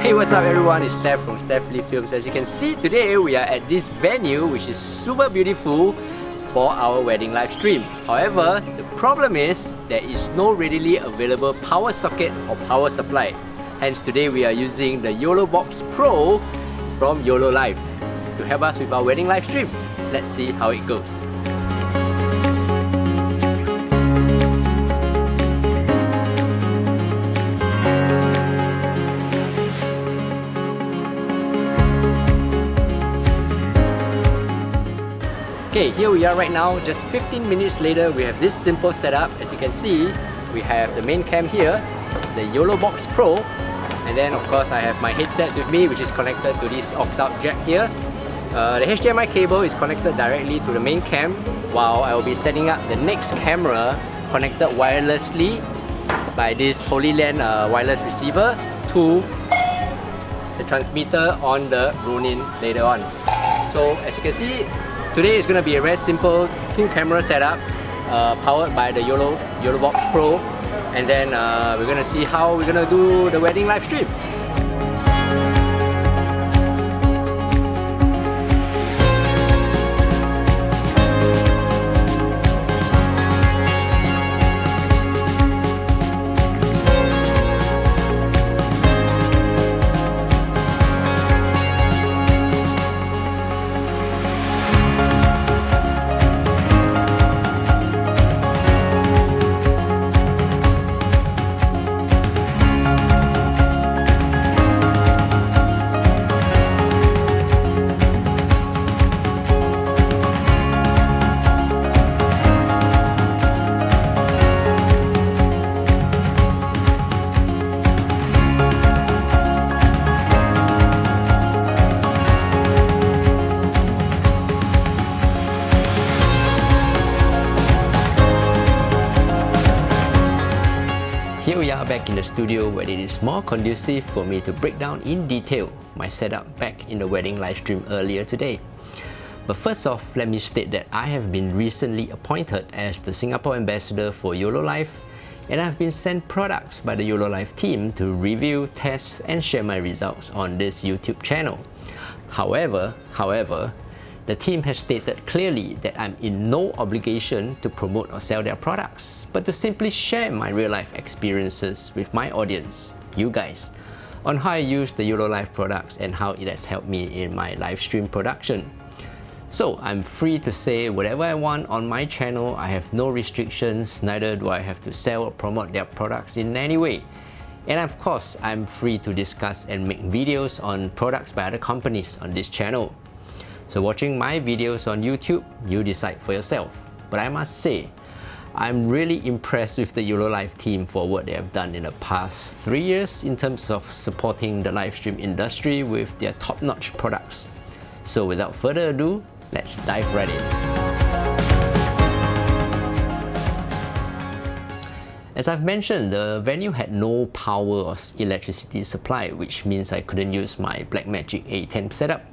Hey, what's up everyone, it's Steph from LIVESTREAMS. As you can see, today we are at this venue which is super beautiful for our wedding live stream. However, the problem is there is no readily available power socket or power supply. Hence today we are using the Yolobox Pro from YOLOLIV to help us with our wedding live stream. Let's see how it goes. Okay, here we are right now. Just 15 minutes later, we have this simple setup. As you can see, we have the main cam here, the Yolobox Pro, and then of course I have my headsets with me, which is connected to this aux out jack here. The HDMI cable is connected directly to the main cam, while I will be setting up the next camera connected wirelessly by this HOLLYLAND wireless receiver to the transmitter on the Ronin later on. So as you can see, today is going to be a very simple two-camera setup powered by the Yolobox Pro, and then we're going to see how we're going to do the wedding live stream. Here we are back in the studio where it is more conducive for me to break down in detail my setup back in the wedding live stream earlier today. But first off, let me state that I have been recently appointed as the Singapore ambassador for YOLOLIV, and I have been sent products by the YOLOLIV team to review, test and share my results on this YouTube channel. However, the team has stated clearly that I'm in no obligation to promote or sell their products, but to simply share my real-life experiences with my audience, you guys, on how I use the YOLOLIV products and how it has helped me in my live stream production. So I'm free to say whatever I want on my channel. I have no restrictions, neither do I have to sell or promote their products in any way. And of course, I'm free to discuss and make videos on products by other companies on this channel. So watching my videos on YouTube, you decide for yourself. But I must say, I'm really impressed with the YOLOLIV team for what they have done in the past 3 years in terms of supporting the live stream industry with their top-notch products. So without further ado, let's dive right in. As I've mentioned, the venue had no power or electricity supply, which means I couldn't use my Blackmagic ATEM setup.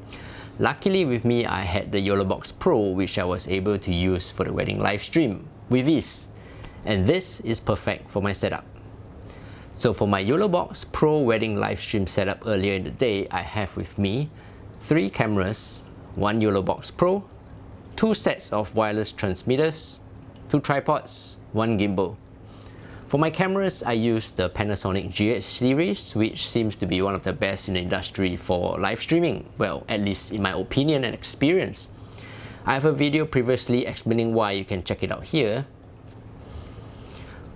Luckily with me, I had the Yolobox Pro, which I was able to use for the wedding live stream with ease. And this is perfect for my setup. So for my Yolobox Pro wedding live stream setup earlier in the day, I have with me 3 cameras, 1 Yolobox Pro, 2 sets of wireless transmitters, 2 tripods, 1 gimbal. For my cameras, I use the PANASONIC GH series, which seems to be one of the best in the industry for live streaming, well, at least in my opinion and experience. I have a video previously explaining why, you can check it out here.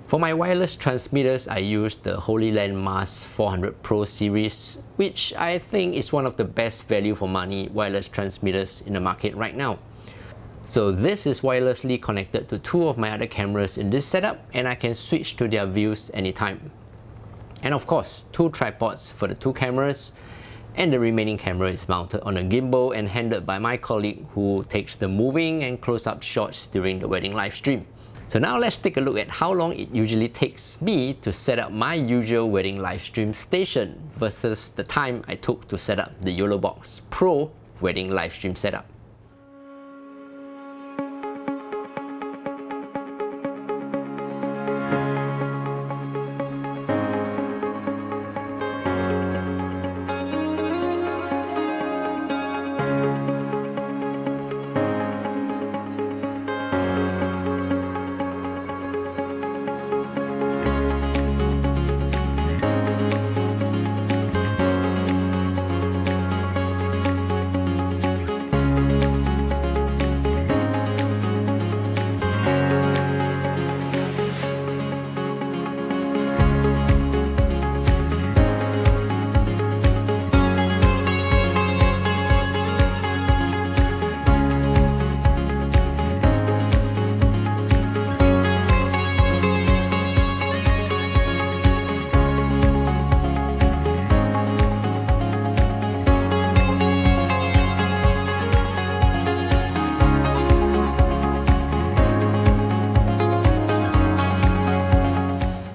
For my wireless transmitters, I use the HOLLYLAND MAS 400 Pro series, which I think is one of the best value for money wireless transmitters in the market right now. So this is wirelessly connected to 2 of my other cameras in this setup, and I can switch to their views anytime. And of course, 2 tripods for the 2 cameras, and the remaining camera is mounted on a gimbal and handled by my colleague who takes the moving and close-up shots during the wedding live stream. So now let's take a look at how long it usually takes me to set up my usual wedding live stream station versus the time I took to set up the Yolobox Pro wedding live stream setup.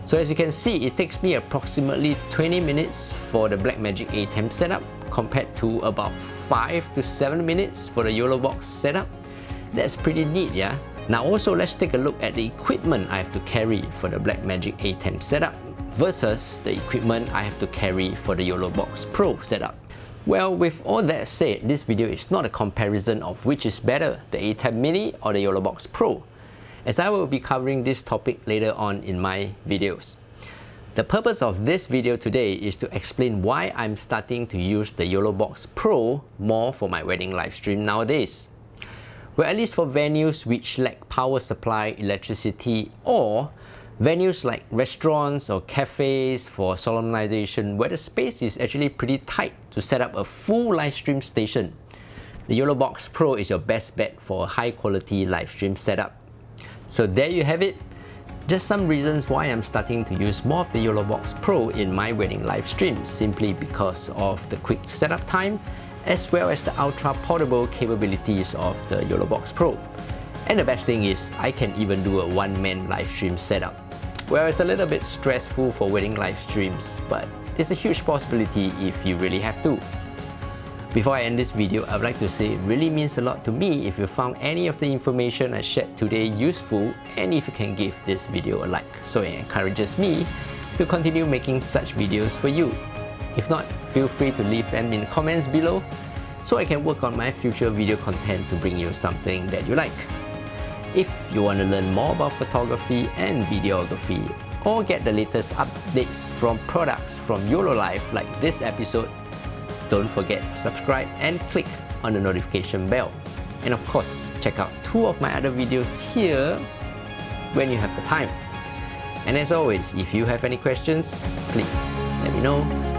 So as you can see, it takes me approximately 20 minutes for the Blackmagic ATEM setup compared to about 5 to 7 minutes for the Yolobox setup. That's pretty neat, yeah? Now also let's take a look at the equipment I have to carry for the Blackmagic ATEM setup versus the equipment I have to carry for the Yolobox Pro setup. Well, with all that said, this video is not a comparison of which is better, the ATEM Mini or the Yolobox Pro, as I will be covering this topic later on in my videos. The purpose of this video today is to explain why I'm starting to use the Yolobox Pro more for my wedding live stream nowadays. Well, at least for venues which lack power supply, electricity, or venues like restaurants or cafes for solemnization where the space is actually pretty tight to set up a full live stream station, the Yolobox Pro is your best bet for a high quality live stream setup. So there you have it, just some reasons why I'm starting to use more of the Yolobox Pro in my wedding live streams, simply because of the quick setup time as well as the ultra portable capabilities of the Yolobox Pro. And the best thing is, I can even do a one-man live stream setup. Well, it's a little bit stressful for wedding live streams, but it's a huge possibility if you really have to. Before I end this video, I would like to say it really means a lot to me if you found any of the information I shared today useful, and if you can give this video a like, so it encourages me to continue making such videos for you. If not, feel free to leave them in the comments below so I can work on my future video content to bring you something that you like. If you want to learn more about photography and videography, or get the latest updates from products from YOLOLIV like this episode, don't forget to subscribe and click on the notification bell. And of course, check out 2 of my other videos here when you have the time. And as always, if you have any questions, please let me know.